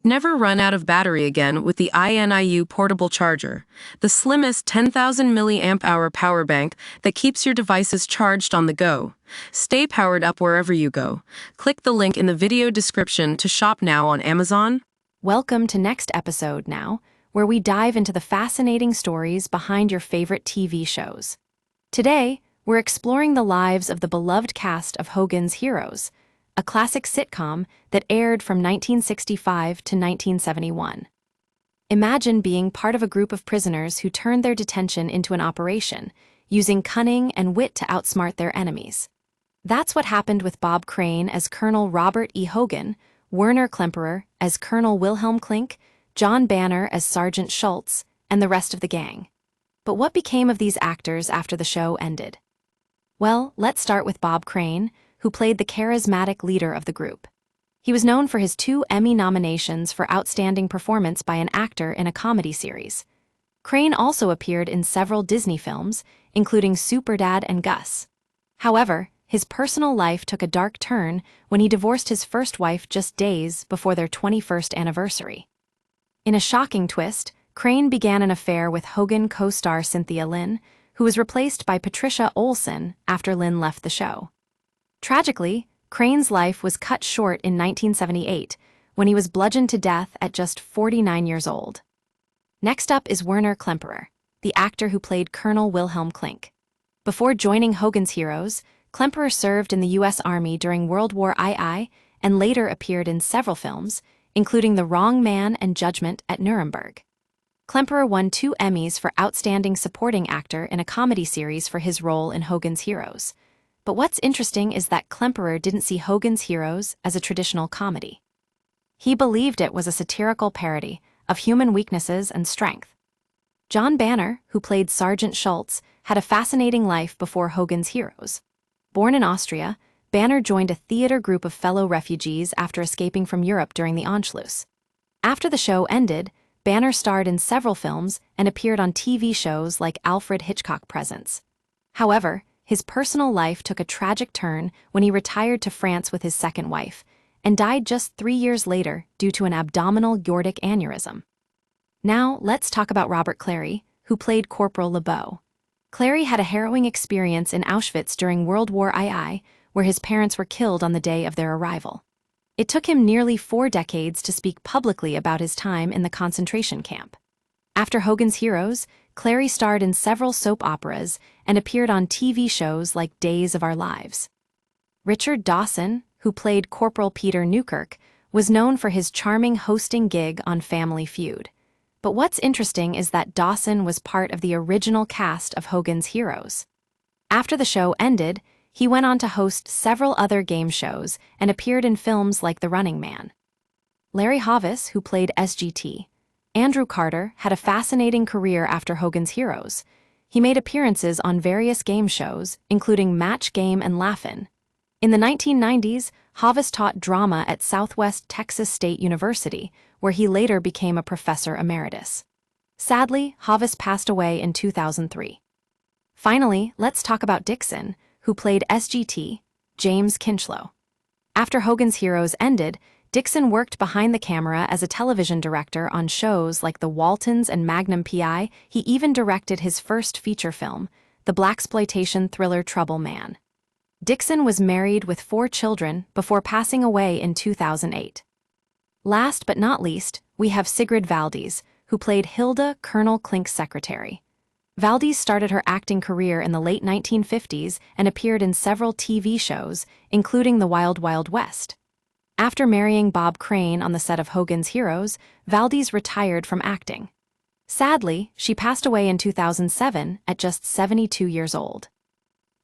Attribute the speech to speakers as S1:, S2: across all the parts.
S1: Never run out of battery again with the INIU portable charger, the slimmest 10,000 milliamp hour power bank that keeps your devices charged on the go. Stay powered up wherever you go. Click the link in the video description to shop now on Amazon.
S2: Welcome to Next Episode Now, where we dive into the fascinating stories behind your favorite TV shows. Today, we're exploring the lives of the beloved cast of Hogan's Heroes, a classic sitcom that aired from 1965 to 1971. Imagine being part of a group of prisoners who turned their detention into an operation, using cunning and wit to outsmart their enemies. That's what happened with Bob Crane as Colonel Robert E. Hogan, Werner Klemperer as Colonel Wilhelm Klink, John Banner as Sergeant Schultz, and the rest of the gang. But what became of these actors after the show ended? Well, let's start with Bob Crane, who played the charismatic leader of the group. He was known for his 2 Emmy nominations for outstanding performance by an actor in a comedy series. Crane also appeared in several Disney films, including Superdad and Gus. However, his personal life took a dark turn when he divorced his first wife just days before their 21st anniversary. In a shocking twist, Crane began an affair with Hogan co-star Cynthia Lynn, who was replaced by Patricia Olson after Lynn left the show. Tragically, Crane's life was cut short in 1978 when he was bludgeoned to death at just 49 years old. Next up is Werner Klemperer, the actor who played Colonel Wilhelm Klink. Before joining Hogan's Heroes, Klemperer served in the U.S. Army during World War II and later appeared in several films, including The Wrong Man and Judgment at Nuremberg. Klemperer won 2 Emmys for Outstanding Supporting Actor in a comedy series for his role in Hogan's Heroes. But what's interesting is that Klemperer didn't see Hogan's Heroes as a traditional comedy. He believed it was a satirical parody of human weaknesses and strength. John Banner, who played Sergeant Schultz, had a fascinating life before Hogan's Heroes. Born in Austria, Banner joined a theater group of fellow refugees after escaping from Europe during the Anschluss. After the show ended, Banner starred in several films and appeared on TV shows like Alfred Hitchcock Presents. However, his personal life took a tragic turn when he retired to France with his second wife, and died just 3 years later due to an abdominal aortic aneurysm. Now, let's talk about Robert Clary, who played Corporal LeBeau. Clary had a harrowing experience in Auschwitz during World War II, where his parents were killed on the day of their arrival. It took him nearly 4 decades to speak publicly about his time in the concentration camp. After Hogan's Heroes, Clary starred in several soap operas and appeared on TV shows like Days of Our Lives. Richard Dawson, who played Corporal Peter Newkirk, was known for his charming hosting gig on Family Feud. But what's interesting is that Dawson was part of the original cast of Hogan's Heroes. After the show ended, he went on to host several other game shows and appeared in films like The Running Man. Larry Hovis, who played SGT, Andrew Carter, had a fascinating career after Hogan's Heroes. He made appearances on various game shows, including Match Game and Laugh-In. In the 1990s, Hovis taught drama at Southwest Texas State University, where he later became a professor emeritus. Sadly, Hovis passed away in 2003. Finally, let's talk about Dixon, who played SGT, James Kinchlow. After Hogan's Heroes ended, Dixon worked behind the camera as a television director on shows like The Waltons and Magnum P.I. He even directed his first feature film, the blaxploitation thriller Trouble Man. Dixon was married with 4 children before passing away in 2008. Last but not least, we have Sigrid Valdis, who played Hilda, Colonel Klink's secretary. Valdis started her acting career in the late 1950s and appeared in several TV shows, including The Wild Wild West. After marrying Bob Crane on the set of Hogan's Heroes, Valdis retired from acting. Sadly, she passed away in 2007 at just 72 years old.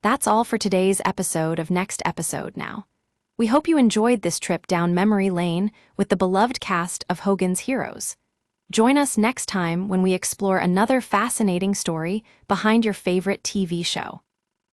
S2: That's all for today's episode of Next Episode Now. We hope you enjoyed this trip down memory lane with the beloved cast of Hogan's Heroes. Join us next time when we explore another fascinating story behind your favorite TV show.